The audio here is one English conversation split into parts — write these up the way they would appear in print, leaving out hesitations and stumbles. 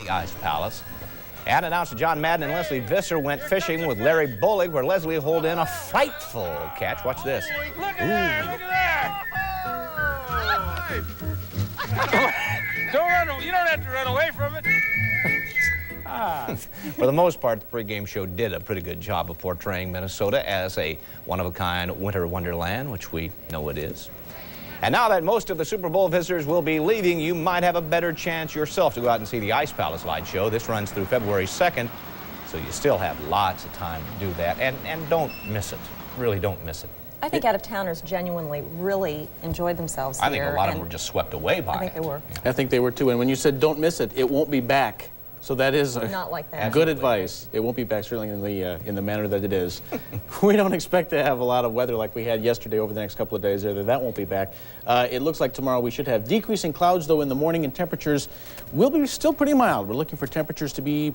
the Ice Palace. And announcer John Madden and Leslie Visser went fishing with Larry Bolig, where Leslie hauled in a frightful catch. Watch this. Look at there! Look at there! Don't run! You don't have to run away from it. For the most part, the pregame show did a pretty good job of portraying Minnesota as a one-of-a-kind winter wonderland, which we know it is. And now that most of the Super Bowl visitors will be leaving, you might have a better chance yourself to go out and see the Ice Palace Light Show. This runs through February 2nd, so you still have lots of time to do that. And don't miss it. Really don't miss it. I think out-of-towners genuinely really enjoyed themselves here. I think a lot of them were just swept away by it. I think they were. I think they were too. And when you said don't miss it, it won't be back. So that is not like that. Good advice. It won't be back certainly in the manner that it is. We don't expect to have a lot of weather like we had yesterday over the next couple of days either. That won't be back. It looks like tomorrow we should have decreasing clouds though in the morning, and temperatures will be still pretty mild. We're looking for temperatures to be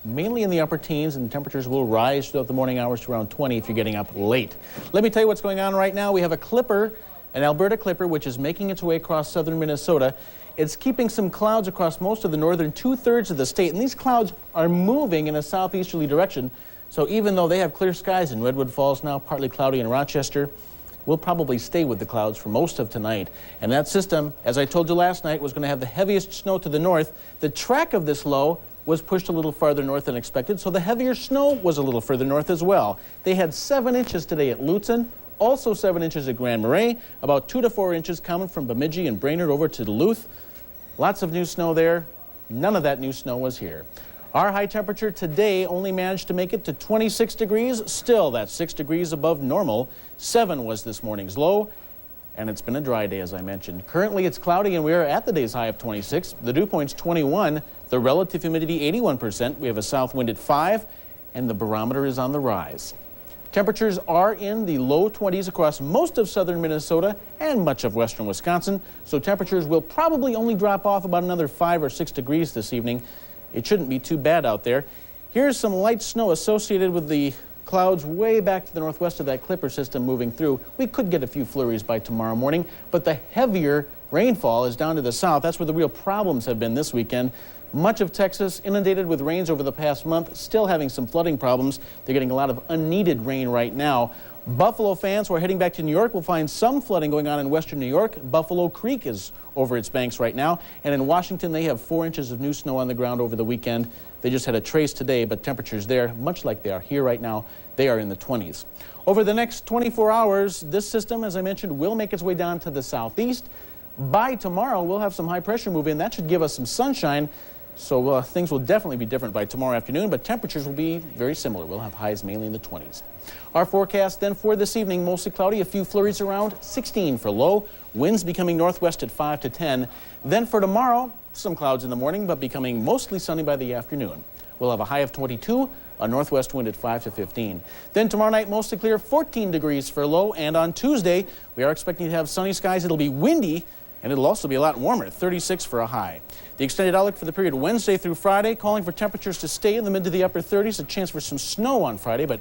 mainly in the upper teens, and temperatures will rise throughout the morning hours to around 20 if you're getting up late. Let me tell you what's going on right now. We have a clipper, an Alberta clipper, which is making its way across southern Minnesota. It's keeping some clouds across most of the northern two-thirds of the state, and these clouds are moving in a southeasterly direction. So even though they have clear skies in Redwood Falls now, partly cloudy in Rochester, we'll probably stay with the clouds for most of tonight. And that system, as I told you last night, was going to have the heaviest snow to the north. The track of this low was pushed a little farther north than expected, so the heavier snow was a little further north as well. They had 7 inches today at Lutzen. Also 7 inches at Grand Marais, about 2 to 4 inches coming from Bemidji and Brainerd over to Duluth. Lots of new snow there. None of that new snow was here. Our high temperature today only managed to make it to 26 degrees. Still, that's 6 degrees above normal. 7 was this morning's low, and it's been a dry day, as I mentioned. Currently, it's cloudy, and we are at the day's high of 26. The dew point's 21. The relative humidity, 81%. We have a south wind at 5, and the barometer is on the rise. Temperatures are in the low 20s across most of southern Minnesota and much of western Wisconsin, so temperatures will probably only drop off about another 5 or 6 degrees this evening. It shouldn't be too bad out there. Here's some light snow associated with the clouds way back to the northwest of that clipper system moving through. We could get a few flurries by tomorrow morning, but the heavier rainfall is down to the south. That's where the real problems have been this weekend. Much of Texas inundated with rains over the past month, still having some flooding problems. They're getting a lot of unneeded rain right now. Buffalo fans who are heading back to New York will find some flooding going on in western New York. Buffalo Creek is over its banks right now. And in Washington, they have 4 inches of new snow on the ground over the weekend. They just had a trace today, but temperatures there, much like they are here right now, they are in the 20s. Over the next 24 hours, this system, as I mentioned, will make its way down to the southeast. By tomorrow, we'll have some high pressure move in. That should give us some sunshine. So things will definitely be different by tomorrow afternoon, but temperatures will be very similar. We'll have highs mainly in the 20s. Our forecast then for this evening, mostly cloudy, a few flurries around, 16 for low, winds becoming northwest at 5 to 10. Then for tomorrow, some clouds in the morning, but becoming mostly sunny by the afternoon. We'll have a high of 22, a northwest wind at 5 to 15. Then tomorrow night, mostly clear, 14 degrees for low, and on Tuesday, we are expecting to have sunny skies. It'll be windy, and it'll also be a lot warmer, 36 for a high. The extended outlook for the period Wednesday through Friday, calling for temperatures to stay in the mid to the upper 30s, a chance for some snow on Friday, but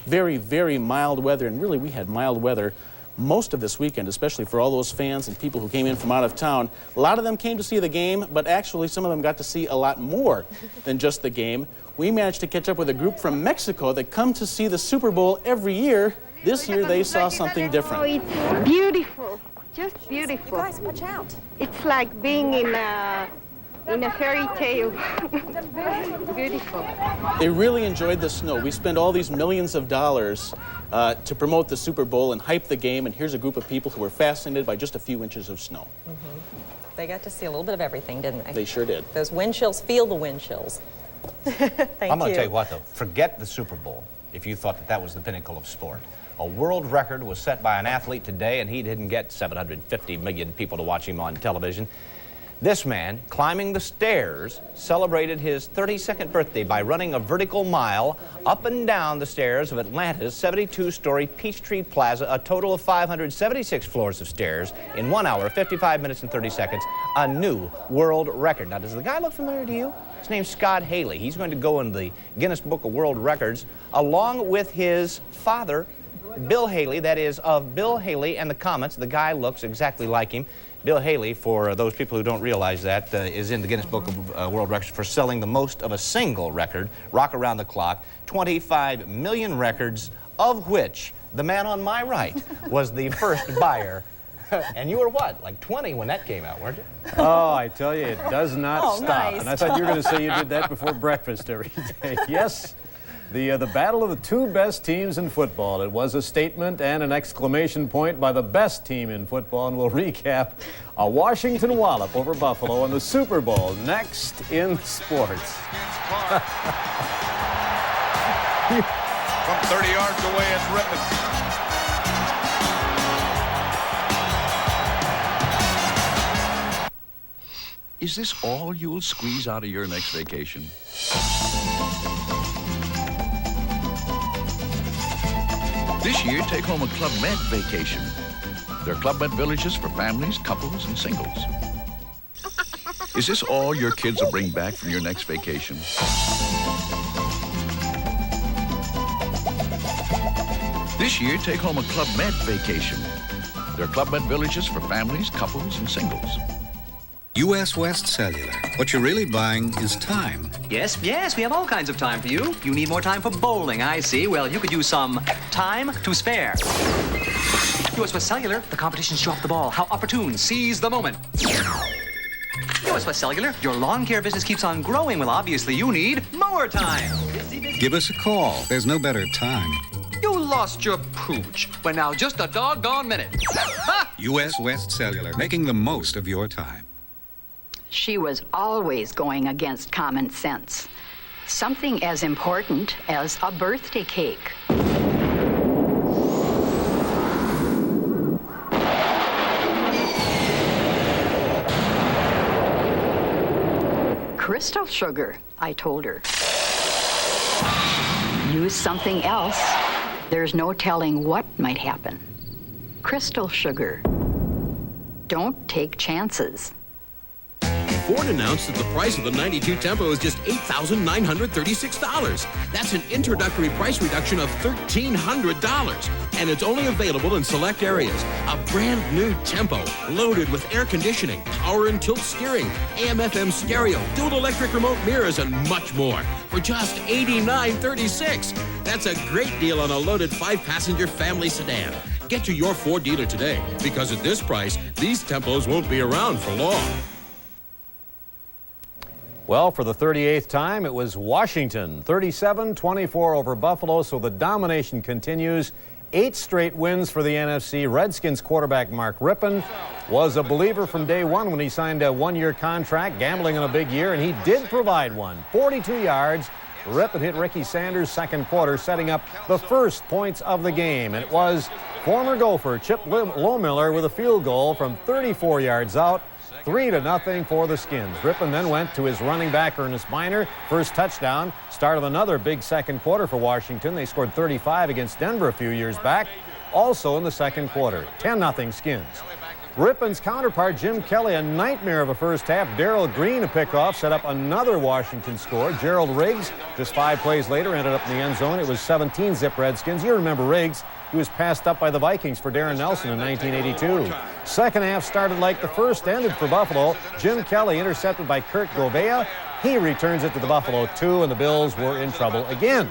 very, very mild weather. And really, we had mild weather most of this weekend, especially for all those fans and people who came in from out of town. A lot of them came to see the game, but actually some of them got to see a lot more than just the game. We managed to catch up with a group from Mexico that come to see the Super Bowl every year. This year, they saw something different. Oh, it's beautiful. Just beautiful. You guys, watch out. It's like being in a fairy tale. Beautiful. They really enjoyed the snow. We spent all these millions of dollars to promote the Super Bowl and hype the game, and here's a group of people who were fascinated by just a few inches of snow. They got to see a little bit of everything, didn't they? They sure did. Those wind chills, feel the wind chills. I'm going to tell you what, though. Forget the Super Bowl if you thought that that was the pinnacle of sport. A world record was set by an athlete today, and he didn't get 750 million people to watch him on television. This man, climbing the stairs, celebrated his 32nd birthday by running a vertical mile up and down the stairs of Atlanta's 72-story Peachtree Plaza, a total of 576 floors of stairs in 1 hour, 55 minutes, and 30 seconds, a new world record. Now, does the guy look familiar to you? His name's Scott Haley. He's going to go in the Guinness Book of World Records along with his father, Bill Haley, that is, of Bill Haley and the Comets. The guy looks exactly like him. Bill Haley, for those people who don't realize that, is in the Guinness Book of World Records for selling the most of a single record, Rock Around the Clock, 25 million records, of which the man on my right was the first buyer. And you were what, like 20 when that came out, weren't you? Oh, I tell you, it does not stop. Nice. And I thought you were going to say you did that before breakfast every day. Yes, the battle of the two best teams in football. It was a statement and an exclamation point by the best team in football, and we'll recap a Washington wallop over Buffalo in the Super Bowl next in sports. From 30 yards away, it's Rippon. Is this all you'll squeeze out of your next vacation? This year, take home a Club Med vacation. There are Club Med villages for families, couples, and singles. Is this all your kids will bring back from your next vacation? This year, take home a Club Med vacation. There are Club Med villages for families, couples, and singles. U.S. West Cellular. What you're really buying is time. Yes, we have all kinds of time for you. You need more time for bowling, I see. Well, you could use some time to spare. U.S. West Cellular, the competition's drop the ball. How opportune. Seize the moment. U.S. West Cellular, your lawn care business keeps on growing. Well, obviously, you need more time. Give us a call. There's no better time. You lost your pooch. But now just a doggone minute. U.S. West Cellular, making the most of your time. She was always going against common sense. Something as important as a birthday cake. Crystal sugar, I told her. Use something else. There's no telling what might happen. Crystal sugar. Don't take chances. Ford announced that the price of the 92 Tempo is just $8,936. That's an introductory price reduction of $1,300. And it's only available in select areas. A brand new Tempo, loaded with air conditioning, power and tilt steering, AM/FM stereo, dual electric remote mirrors, and much more for just $89.36. That's a great deal on a loaded 5-passenger family sedan. Get to your Ford dealer today, because at this price, these Tempos won't be around for long. Well, for the 38th time, it was Washington, 37-24 over Buffalo, so the domination continues. 8 straight wins for the NFC. Redskins quarterback Mark Rosen was a believer from day one when he signed a 1-year contract, gambling on a big year, and he did provide one. 42 yards. Rosen hit Ricky Sanders' second quarter, setting up the first points of the game. And it was former Gopher Chip Lohmiller with a field goal from 34 yards out. 3-0 for the Skins. Rosen then went to his running back, Ernest Miner. First touchdown. Start of another big second quarter for Washington. They scored 35 against Denver a few years back. Also in the second quarter. 10-0 Skins. Rippon's counterpart, Jim Kelly, a nightmare of a first half. Darrell Green, a pickoff, set up another Washington score. Gerald Riggs, just 5 plays later, ended up in the end zone. It was 17-zip Redskins. You remember Riggs. He was passed up by the Vikings for Darren Nelson in 1982. Second half started like the first, ended for Buffalo. Jim Kelly intercepted by Kurt Gouveia. He returns it to the Buffalo 2, and the Bills were in trouble again.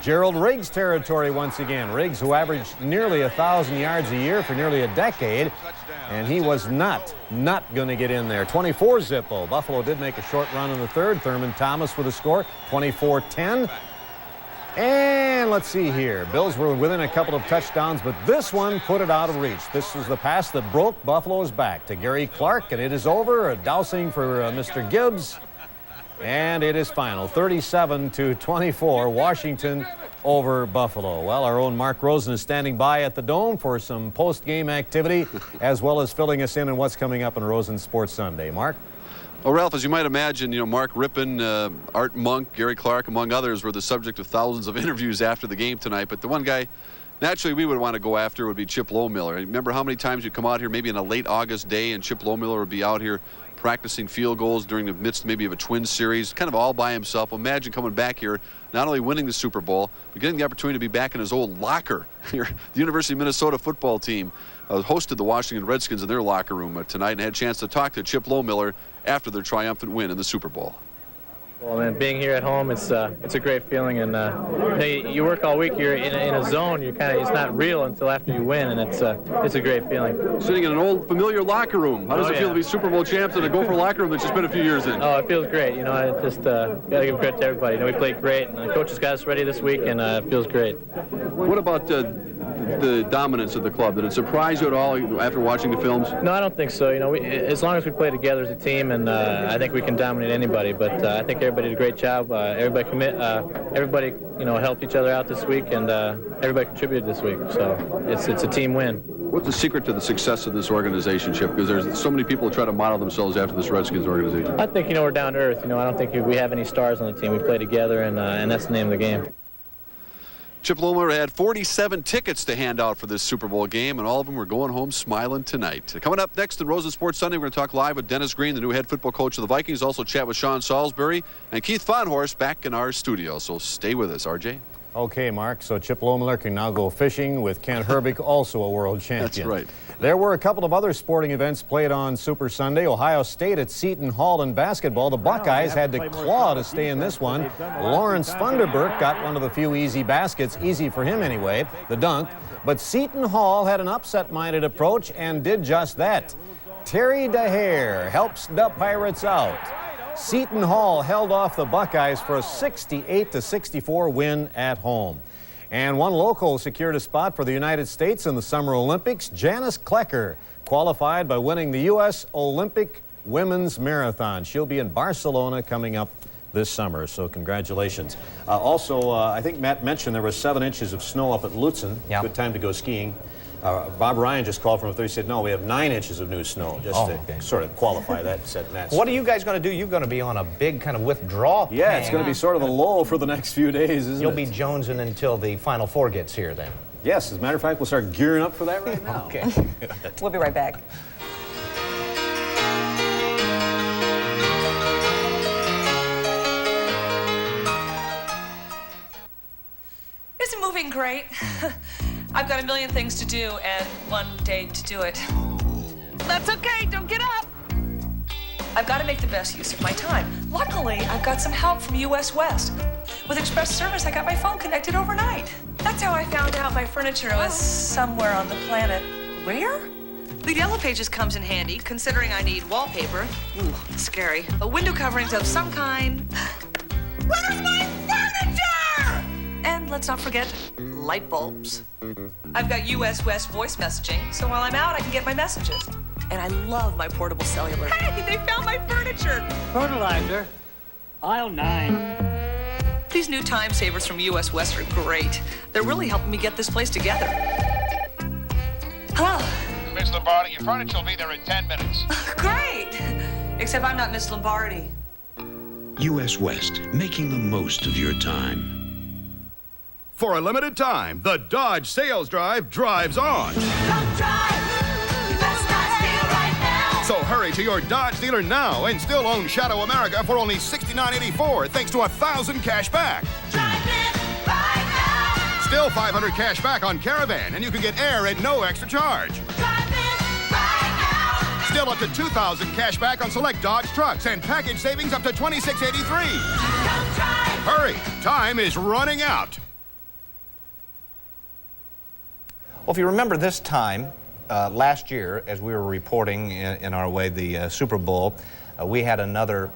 Gerald Riggs territory once again. Riggs, who averaged nearly 1,000 yards a year for nearly a decade, and he was not going to get in there. 24-zippo. Buffalo did make a short run in the third. Thurman Thomas with a score, 24-10. And let's see here. Bills were within a couple of touchdowns, but this one put it out of reach. This was the pass that broke Buffalo's back to Gary Clark, and it is over. A dousing for Mr. Gibbs. And it is final, 37-24, Washington over Buffalo. Well, our own Mark Rosen is standing by at the Dome for some post-game activity, as well as filling us in on what's coming up on Rosen Sports Sunday. Mark? Well, Ralph, as you might imagine, Mark Rippon, Art Monk, Gary Clark, among others, were the subject of thousands of interviews after the game tonight. But the one guy naturally we would want to go after would be Chip Lohmiller. Remember how many times you'd come out here maybe in a late August day and Chip Lohmiller would be out here practicing field goals during the midst maybe of a Twins series, kind of all by himself. Well, imagine coming back here, not only winning the Super Bowl, but getting the opportunity to be back in his old locker here, the University of Minnesota football team. hosted the Washington Redskins in their locker room tonight and had a chance to talk to Chip Lohmiller after their triumphant win in the Super Bowl. Well, man, being here at home, it's a great feeling, and you work all week. You're in a zone. It's not real until after you win, and it's a great feeling. Sitting in an old familiar locker room. How does it feel to be Super Bowl champs in a Gopher locker room that's just been a few years in? Oh, it feels great. I just gotta give credit to everybody. We played great, and the coaches got us ready this week, and it feels great. What about the dominance of the club? Did it surprise you at all after watching the films? No, I don't think so. As long as we play together as a team, and I think we can dominate anybody. But I think everybody did a great job. Everybody helped each other out this week, and everybody contributed this week. So it's a team win. What's the secret to the success of this organization, Chip? Because there's so many people who try to model themselves after this Redskins organization. I think we're down to earth. I don't think we have any stars on the team. We play together, and that's the name of the game. Chip Lohmiller had 47 tickets to hand out for this Super Bowl game, and all of them were going home smiling tonight. Coming up next in Rosen Sports Sunday, we're going to talk live with Dennis Green, the new head football coach of the Vikings. Also chat with Sean Salisbury and Keith Fonhorst back in our studio. So stay with us, RJ. Okay, Mark. So Chip Lohmiller can now go fishing with Kent Herbig, also a world champion. That's right. There were a couple of other sporting events played on Super Sunday. Ohio State at Seton Hall in basketball. The Buckeyes had to claw to stay in this one. Lawrence Funderburk got one of the few easy baskets, easy for him anyway, the dunk. But Seton Hall had an upset-minded approach and did just that. Terry DeHare helps the Pirates out. Seton Hall held off the Buckeyes for a 68-64 win at home. And one local secured a spot for the United States in the Summer Olympics. Janice Klecker qualified by winning the U.S. Olympic Women's Marathon. She'll be in Barcelona coming up this summer, so congratulations. Also, I think Matt mentioned there was 7 inches of snow up at Lutsen. Yeah. Good time to go skiing. Bob Ryan just called from up there. He said, no, we have 9 inches of new snow, just to sort of qualify that. Said, what are you guys going to do? You're going to be on a big kind of withdrawal. Yeah, it's going to be sort of a lull for the next few days, isn't it? You'll be jonesing until the Final Four gets here then. Yes, as a matter of fact, we'll start gearing up for that right now. Okay. We'll be right back. Isn't moving great? I've got a million things to do and one day to do it. That's okay, don't get up. I've got to make the best use of my time. Luckily, I've got some help from US West. With express service, I got my phone connected overnight. That's how I found out my furniture was somewhere on the planet. Where? The Yellow Pages comes in handy, considering I need wallpaper. Ooh, scary. Window coverings of some kind. Where's my furniture? And let's not forget light bulbs. I've got US West voice messaging, so while I'm out, I can get my messages. And I love my portable cellular. Hey, they found my furniture! Fertilizer, aisle 9. These new time savers from US West are great. They're really helping me get this place together. Hello? Miss Lombardi, your furniture will be there in 10 minutes. Great! Except I'm not Miss Lombardi. US West, making the most of your time. For a limited time, the Dodge Sales Drive drives on. Come drive, best Dodge deal right now. So hurry to your Dodge dealer now and still own Shadow America for only $69.84 thanks to 1,000 cash back. Drive it right now. Still 500 cash back on Caravan, and you can get air at no extra charge. Drive it right now. Still up to 2,000 cash back on select Dodge trucks and package savings up to $26.83. Come drive. Hurry, time is running out. Well, if you remember this time, last year, as we were reporting in our way the Super Bowl, we had another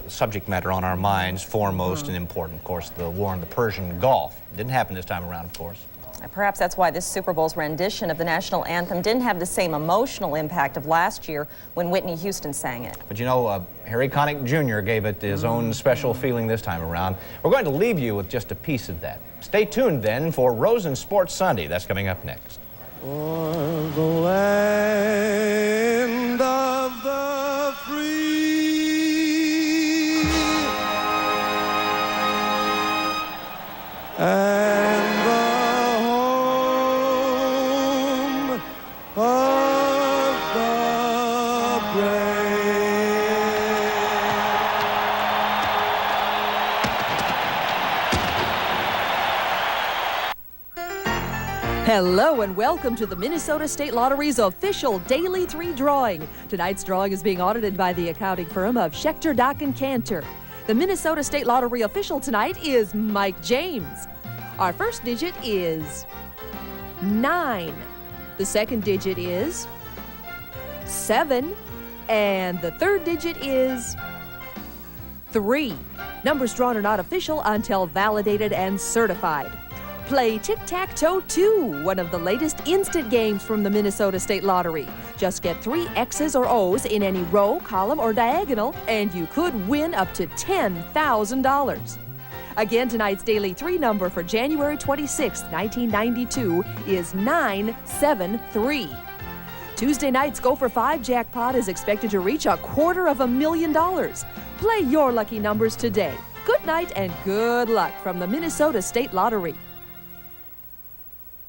subject matter on our minds, foremost and important, of course, the war in the Persian Gulf. Didn't happen this time around, of course. Perhaps that's why this Super Bowl's rendition of the national anthem didn't have the same emotional impact of last year when Whitney Houston sang it. But you know, Harry Connick Jr. gave it his own special feeling this time around. We're going to leave you with just a piece of that. Stay tuned then for Rosen Sports Sunday. That's coming up next. For the land of the free and the home of the brave. Hello and welcome to the Minnesota State Lottery's official Daily 3 drawing. Tonight's drawing is being audited by the accounting firm of Schechter, Dock & Cantor. The Minnesota State Lottery official tonight is Mike James. Our first digit is 9. The second digit is 7. And the third digit is 3. Numbers drawn are not official until validated and certified. Play Tic-Tac-Toe 2, one of the latest instant games from the Minnesota State Lottery. Just get 3 X's or O's in any row, column, or diagonal, and you could win up to $10,000. Again, tonight's Daily 3 number for January 26, 1992 is 973. Tuesday night's Go for 5 jackpot is expected to reach $250,000. Play your lucky numbers today. Good night and good luck from the Minnesota State Lottery.